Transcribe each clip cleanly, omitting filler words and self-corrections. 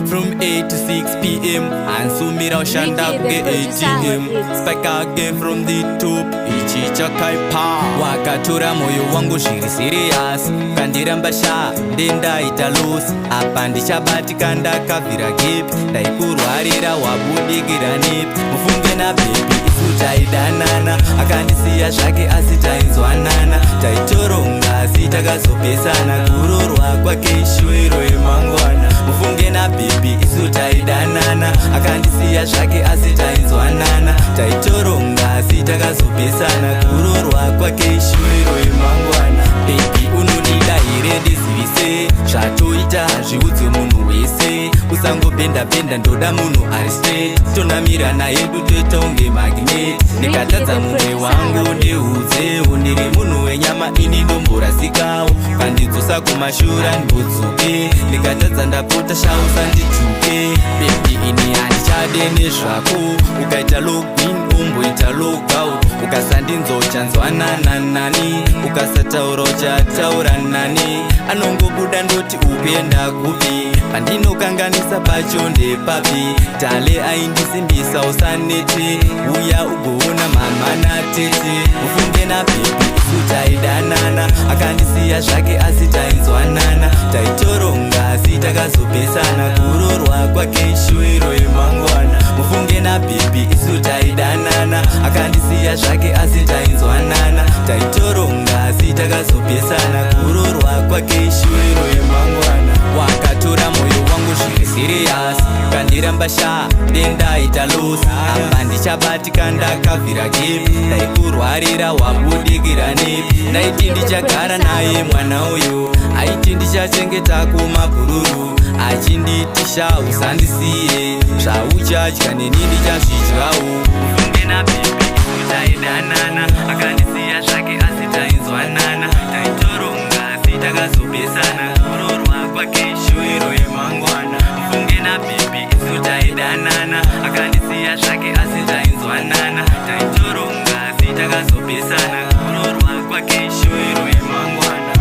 from 8 to 6 p.m. Ansumira ushanda kuge ATM. Spike again from the top. Ichi chakaipa. Wakatora moyo wangu shiri serious. Kandiramba sha denda italus. Apa ndichabatika ndakavira gap. Ndaikurwarira wabudigira nip. Mufunge na baby isu taidanana. Akandisiya zvake asi tainzwanana. Taitoronga asi takazopesana. Kurorwa kwake ishwiro yemangwana. Mufunge na baby isu taidanana. Akandisiya zvake asi tainzwanana. Taitoronga asi takazopesana. Kurorwa kwake ishwiro yemangwana. Baby unodida here ndizivise zvatoita zviudze munhu wese. Usangopenda penda ndoda munhu ari straight. Tonamirana yedu toita unge magnet. Ndikatadza mumwe wangu ndiudzewo. Ndiri munhu wenyama ini ndomborasikawo. Pandidzosa kumashura ndibodzoke. Ndikatadza ndapota shausa ndituke. Baby ini handichade nezvako. Ukaita login umboita logout. Ukasandinzochanzwanana nani. Ukasataura uchataura nani. Anongobuda ndoti upenda kupi. Pandinokanganisa pacho ndepapi. Tale aindisimbisa usanete. Uya ugoona mama na tete. Mufunge na baby isu taidanana. Akandisiya zvake asi tainzwanana. Taitoronga asi takazopesana. Kurorwa kwake ishwiro yemangwana. Mufunge na baby isu taidanana. Akandisiya zvake asi tainzwanana. Taitoronga asi takazopesana. Kurorwa kwake ishwiro yemangwana. Wakatora moyo wangu zviri serious. Kandiramba sha denda italus. Apa ndichabatika ndakavhira gap. Ndaikurwarira wabudikira nip. Ndaiti ndichagara naye mwana uyu. Aiti ndichachengeta kumabhururu. Achinditisha usandisiye. Zvauchadya neni ndichazvidyawo. Mufunge na baby isu taidanana. Akandisiya zvake asi tainzwanana. Taitoronga asi takazopesana. Kurorwa kwake ishwiro yemangwana. Mufunge na baby isu taidanana. Akandisiya zvake asi tainzwanana. Taitoronga asi takazopesana. Kurorwa kwake ishwiro yemangwana.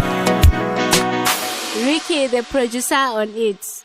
Ricky the producer on it.